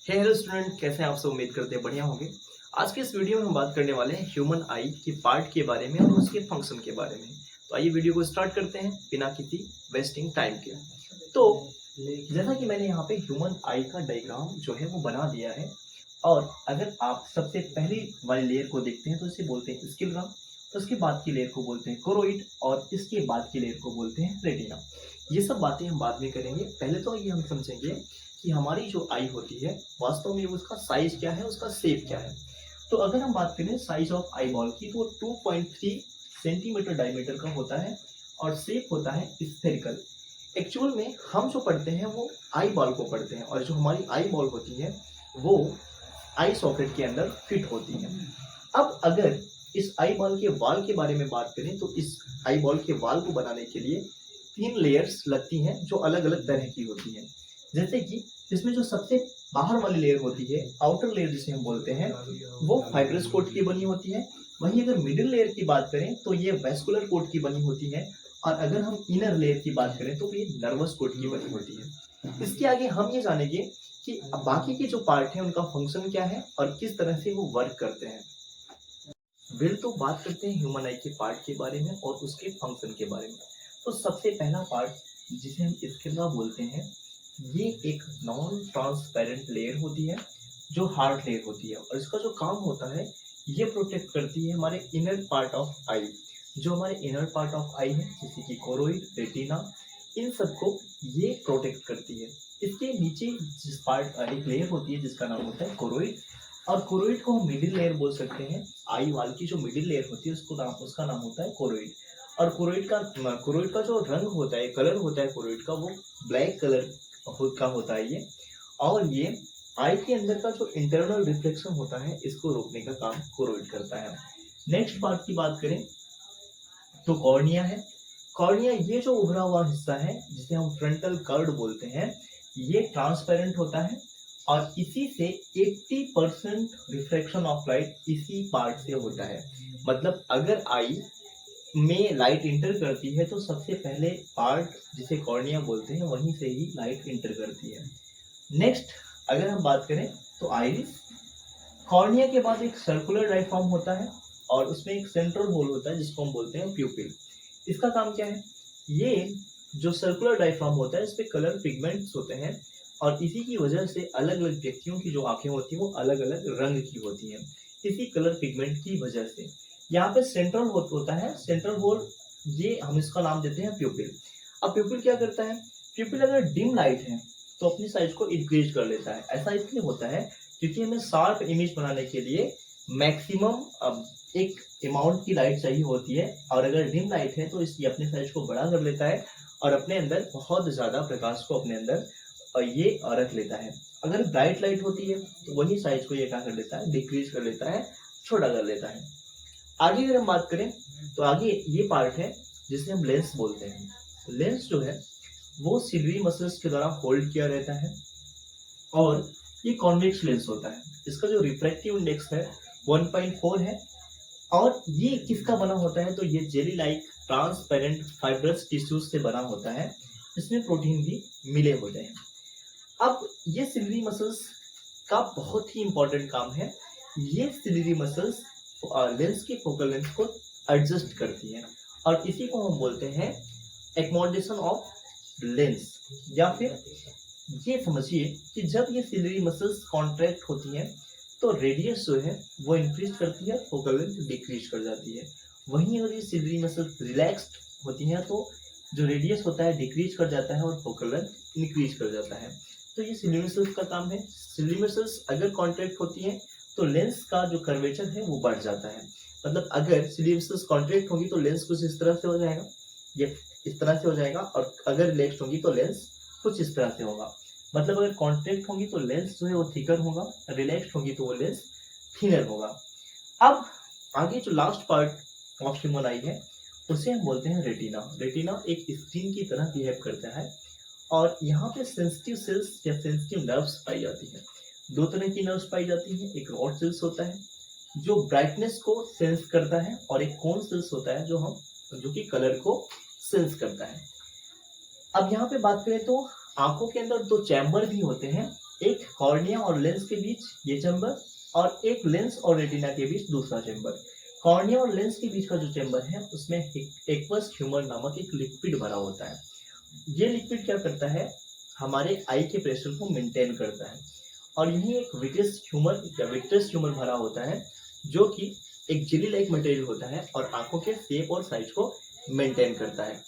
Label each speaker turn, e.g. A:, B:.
A: Hello student, कैसे हैं आप सब। उम्मीद करते हैं बढ़िया होंगे। आज के इस वीडियो में हम बात करने वाले हैं ह्यूमन आई की पार्ट के बारे में और उसके फंक्शन के बारे में। तो आइए वीडियो को स्टार्ट करते हैं बिना किसी वेस्टिंग टाइम के। तो जैसा कि मैंने यहाँ पे ह्यूमन आई का डायग्राम जो है वो बना दिया है, और अगर आप सबसे पहली वाली लेयर को देखते हैं तो इसे बोलते हैं स्क्लेरा, उसके बाद की लेयर को बोलते हैं कोरोइड, और इसके बाद की लेयर को बोलते हैं रेटिना। ये सब बातें हम बाद में करेंगे। पहले तो ये हम समझेंगे कि हमारी जो आई होती है वास्तव में उसका साइज क्या है, उसका शेप क्या है। तो अगर हम बात करें साइज ऑफ आई बॉल की, तो 2.3 सेंटीमीटर डायमीटर का होता है और शेप होता है स्फेरिकल। एक्चुअल में हम जो पढ़ते हैं वो आई बॉल को पढ़ते हैं, और जो हमारी आई बॉल होती है वो आई सॉकेट के अंदर फिट होती है। अब अगर इस आई बॉल के वाल के बारे में बात करें तो इस आई बॉल के वाल को बनाने के लिए 3 लेयर्स लगती हैं जो अलग अलग तरह की होती हैं। जैसे कि इसमें जो सबसे बाहर वाली लेयर होती है, आउटर लेयर जिसे हम बोलते हैं, वो फाइब्रस कोट की बनी होती है। वहीं अगर मिडिल लेयर की बात करें तो ये वेस्कुलर कोट की बनी होती है, और अगर हम इनर लेयर की बात करें तो ये नर्वस कोट की बनी होती है। इसके आगे हम ये जानेंगे कि बाकी के जो पार्ट हैं उनका फंक्शन क्या है और किस तरह से वो वर्क करते हैं। तो बात करते हैं ह्यूमन आई के पार्ट के बारे में और उसके फंक्शन के बारे में। तो सबसे पहला पार्ट जिसे हम स्क्लेरा बोलते हैं, ये एक नॉन ट्रांसपेरेंट लेयर होती है जो हार्ड लेयर होती है, और इसका जो काम होता है ये प्रोटेक्ट करती है हमारे इनर पार्ट ऑफ आई। जो हमारे इनर पार्ट ऑफ आई है जैसे कि कोरोइड, रेटिना, इन सबको ये प्रोटेक्ट करती है। इसके नीचे जिस पार्ट एक लेयर होती है जिसका नाम होता है कोरोइड, और कोरोइड को हम मिडिल लेयर बोल सकते हैं। आई वाल की जो मिडिल लेयर होती है उसका नाम होता है कोरोइड। और कोरोइड का जो रंग होता है, कलर होता है कोरोइड का, वो ब्लैक कलर का होता है ये। और ये आई के अंदर का जो इंटरनल रिफ्लेक्शन होता है इसको रोकने का काम कोरोइड करता है। नेक्स्ट पार्ट की बात करें तो कॉर्निया है। कॉर्निया ये जो उभरा हुआ हिस्सा है जिसे हम फ्रंटल कर्ड बोलते हैं, ये ट्रांसपेरेंट होता है, और इसी से 80% रिफ्रैक्शन ऑफ लाइट इसी पार्ट से होता है। मतलब अगर आई में लाइट इंटर करती है तो सबसे पहले पार्ट जिसे कॉर्निया बोलते हैं वहीं से ही लाइट इंटर करती है। नेक्स्ट अगर हम बात करें तो आइरिस। कॉर्निया के बाद एक सर्कुलर डायफ्राम होता है, और उसमें एक सेंट्रल होल होता है जिसको हम बोलते हैं प्यूपिल। इसका काम क्या है? ये जो सर्कुलर डायफ्राम होता है इस पे कलर पिगमेंट्स होते हैं, और इसी की वजह से अलग अलग व्यक्तियों की जो आंखें होती हैं वो अलग अलग रंग की होती हैं, इसी कलर पिगमेंट की वजह से। यहाँ पे सेंट्रल होल होता है, सेंट्रल होल, ये हम इसका नाम देते हैं प्यूपिल। अब प्यूपिल क्या करता है? प्यूपिल अगर डिम लाइट है तो अपनी साइज को इंक्रीज कर लेता है। ऐसा इसलिए होता है क्योंकि हमें शार्प इमेज बनाने के लिए मैक्सिमम एक अमाउंट की लाइट चाहिए होती है, और अगर डिम लाइट है तो ये अपने साइज को बड़ा कर लेता है और अपने अंदर बहुत ज्यादा प्रकाश को अपने अंदर ये रख लेता है। अगर ब्राइट लाइट होती है तो वही साइज को ये क्या कर लेता है? डिक्रीज कर लेता है, छोटा कर लेता है। आगे अगर हम बात करें तो आगे ये पार्ट है जिसे हम लेंस बोलते हैं। लेंस जो है वो सिल्वरी मसल्स के द्वारा होल्ड किया रहता है, और ये कॉन्वेक्स लेंस होता है। इसका जो रिफ्रैक्टिव इंडेक्स है 1.4 है, और ये किसका बना होता है? तो ये jelly like transparent fibrous tissues से बना होता है। इसमें प्रोटीन भी मिले होते हैं। अब ये सिल्वरी मसल्स का बहुत ही इंपॉर्टेंट काम है। ये सिल्वरी मसल्स लेंस की फोकल लेंथ को एडजस्ट करती है, और इसी को हम बोलते हैं एक्मोडेशन ऑफ लेंस। या फिर ये समझिए कि जब ये सिल्वरी मसल्स कॉन्ट्रैक्ट होती हैं तो रेडियस जो है वो इंक्रीज करती है, फोकल लेंथ डिक्रीज कर जाती है। वहीं अगर ये सिल्वरी मसल्स रिलैक्स्ड होती हैं तो जो रेडियस होता है डिक्रीज कर जाता है और फोकल लेंथ इंक्रीज कर जाता है। तो ये सिल्वरी मसल्स का काम है। सिल्वरी मसल्स अगर कॉन्ट्रैक्ट होती हैं तो लेंस का जो कर्वेचर है वो बढ़ जाता है। मतलब अगर सिल्वरी मसल्स कॉन्ट्रैक्ट होगी तो लेंस कुछ इस तरह से हो जाएगा, ये इस तरह से हो जाएगा, और अगर रिलैक्स्ड होगी तो लेंस कुछ इस तरह से होगा। मतलब अगर कॉन्ट्रैक्ट होगी तो लेंस जो है वो थिकर होगा, रिलैक्स्ड होगी तो वो लेंस थिनर होगा। अब आगे जो लास्ट पार्ट ऑफ ह्यूमन आई है उसे हम बोलते हैं रेटिना। रेटिना एक स्क्रीन की तरह बिहेव करता है, और यहाँ पे सेंसिटिव सेल्स या सेंसिटिव नर्व्स पाई जाती है। 2 तरह की नर्व्स पाई जाती है। एक रॉड सेल्स होता है जो ब्राइटनेस को सेंस करता है, और एक कोन सेल्स होता है जो कि कलर को सेंस करता है। अब यहाँ पे बात करें तो आंखों के अंदर 2 चैम्बर भी होते हैं, एक कॉर्निया और लेंस के बीच ये चैम्बर, और एक लेंस और रेटिना के बीच दूसरा चैम्बर। कॉर्निया और लेंस के बीच का जो चैम्बर है उसमें एक्वस ह्यूमर नामक एक लिक्विड भरा होता है। ये लिक्विड क्या करता है, हमारे आई के प्रेशर को मेंटेन करता है। और यही एक विट्रस ह्यूमर या विट्रस ह्यूमर भरा होता है, जो कि एक जेली लाइक मटेरियल होता है और आंखों के शेप और साइज को मेंटेन करता है।